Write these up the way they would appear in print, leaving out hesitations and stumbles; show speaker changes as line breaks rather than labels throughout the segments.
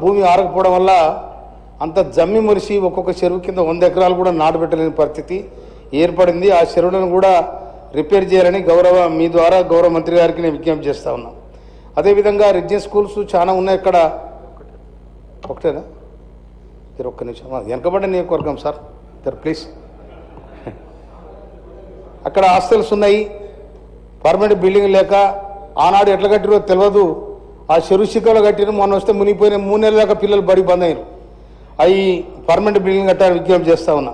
భూమి ఆరకపోవడం వల్ల అంత జమ్మి మురిసి ఒక్కొక్క చెరువు కింద 100 ఎకరాలు కూడా నాటబెట్టలేని పరిస్థితి ఏర్పడింది. ఆ చెరువులను కూడా రిపేర్ చేయాలని మీ ద్వారా గౌరవ మంత్రి గారికి నేను విజ్ఞప్తి చేస్తా ఉన్నా. అదేవిధంగా రెసిడెన్షియల్ స్కూల్స్ చాలా ఉన్నాయి. ఇక్కడ ఒకటేనా ఒక్క నిమిషం వెనకబడ్డ నియోజకవర్గం సార్ ప్లీజ్. అక్కడ హాస్టల్స్ ఉన్నాయి, పర్మనెంట్ బిల్డింగ్ లేక ఆనాడు ఎట్లా కట్టిరో తెలియదు. ఆ చెరువు శిఖలో కట్టిన మొన్న వస్తే మునిగిపోయిన 3 నెలల దాకా పిల్లలు బడి బంద్ అయ్యారు. అవి పర్మనెంట్ బిల్డింగ్ కట్టాలని విజ్ఞప్తి చేస్తా ఉన్నా.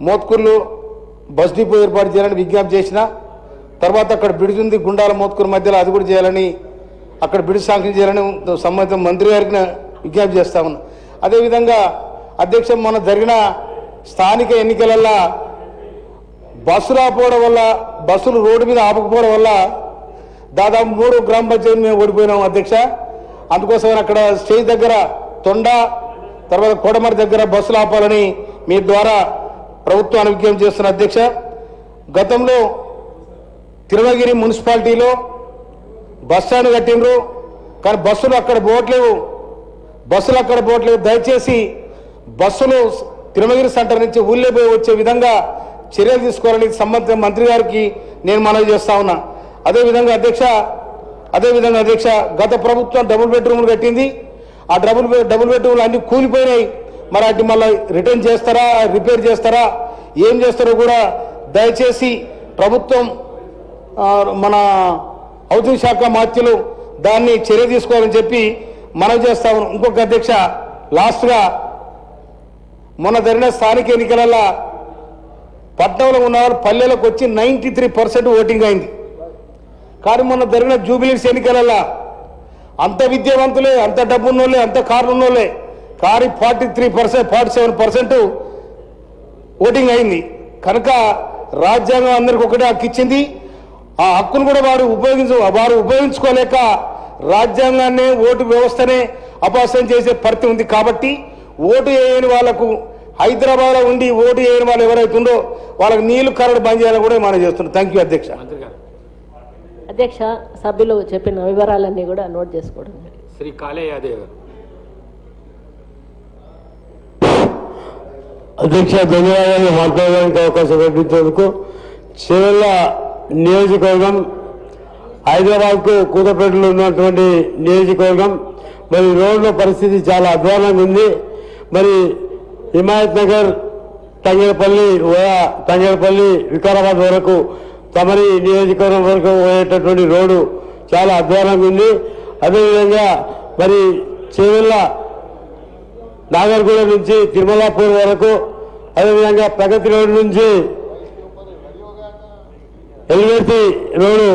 మోత్కూరులో బస్ డిపో ఏర్పాటు చేయాలని విజ్ఞప్తి చేసిన తర్వాత అక్కడ బ్రిడ్జ్ ఉంది గుండాల మోత్కూరు మధ్యలో, అది కూడా చేయాలని అక్కడ బ్రిడ్జ్ శాంక్షన్ చేయాలని సంబంధిత మంత్రి గారికి విజ్ఞప్తి చేస్తా ఉన్నా. అదేవిధంగా అధ్యక్ష మొన్న జరిగిన స్థానిక ఎన్నికలల్లో బస్సులు ఆపడం వల్ల, బస్సులు రోడ్డు మీద ఆపకపోవడం వల్ల దాదాపు 3 గ్రామ పంచాయతీలు మేము ఓడిపోయినాం అధ్యక్ష. అందుకోసం అక్కడ స్టేజ్ దగ్గర తొండ తర్వాత కోడమరి దగ్గర బస్సులు ఆపాలని మీ ద్వారా ప్రభుత్వాన్ని విజ్ఞప్తి చేస్తున్న అధ్యక్ష. గతంలో తిరుమలగిరి మున్సిపాలిటీలో బస్టాండ్ కట్టిండ్రు, కానీ బస్సులు అక్కడ పోవట్లేవు. దయచేసి బస్సులు తిరుమలగిరి సెంటర్ నుంచి ఊళ్ళో పోయి వచ్చే విధంగా చర్యలు తీసుకోవాలని సంబంధిత మంత్రి గారికి నేను మనవి చేస్తా ఉన్నా. అదేవిధంగా అధ్యక్ష గత ప్రభుత్వం డబుల్ బెడ్రూమ్లు కట్టింది. ఆ డబుల్ బెడ్రూమ్లు అన్ని కూలిపోయినాయి. మరి వాటిని మళ్ళీ రిటర్న్ చేస్తారా, రిపేర్ చేస్తారా, ఏం చేస్తారో కూడా దయచేసి ప్రభుత్వం మన హౌసింగ్ శాఖ మాత్యులు దాన్ని చర్య తీసుకోవాలని చెప్పి మనవి చేస్తా ఉన్నాం. ఇంకొక అధ్యక్ష లాస్ట్గా మొన్న జరిగిన స్థానిక ఎన్నికలలో పట్టణంలో ఉన్నవారు పల్లెలకు వచ్చి 93% ఓటింగ్ అయింది. కానీ మొన్న జరిగిన జూబిలీస్ ఎన్నికలలో అంత విద్యావంతులే, అంత డబ్బున్నోళ్ళే, అంత కార్లు ఉన్నోళ్ళే, కానీ 47% ఓటింగ్ అయింది. కనుక రాజ్యాంగం అందరికి ఒకటే హక్కు ఇచ్చింది. ఆ హక్కును కూడా వారు ఉపయోగించుకోలేక రాజ్యాంగాన్ని, ఓటు వ్యవస్థనే అపహాస్యం చేసే పరిస్థితి ఉంది. కాబట్టి ఓటు వేయని వాళ్లకు హైదరాబాద్లో ఉండి ఓటు వేయని వాళ్ళు ఎవరైతే ఉందో వాళ్ళకి నీళ్లు కరడు బంద్ చేయాలని కూడా మనం చేస్తున్నాం. థ్యాంక్ యూ అధ్యక్ష.
అధ్యక్ష, సభ్యులు చెప్పిన వివరాలన్నీ కూడా నోట్ చేసుకోవడం.
శ్రీ కాళే యాదవ్.
అధ్యక్ష, ధన్యవాదాలు మాట్లాడడానికి అవకాశం కల్పించేందుకు. చేవెళ్ల నియోజకవర్గం హైదరాబాద్కు కూతపేటలో ఉన్నటువంటి నియోజకవర్గం. మరి రోడ్ల పరిస్థితి చాలా అధ్వానంగా ఉంది. మరి హిమాయత్ నగర్ తంగేపల్లి వికారాబాద్ వరకు తమరి నియోజకవర్గం వరకు పోయేటటువంటి రోడ్డు చాలా అధ్వానంగా ఉంది. అదేవిధంగా మరి చేవెళ్ల నాగర్గూడ నుంచి తిరుమలాపూర్ వరకు, అదేవిధంగా ప్రగతి రోడ్డు నుంచి ఎల్వేసి రోడ్డు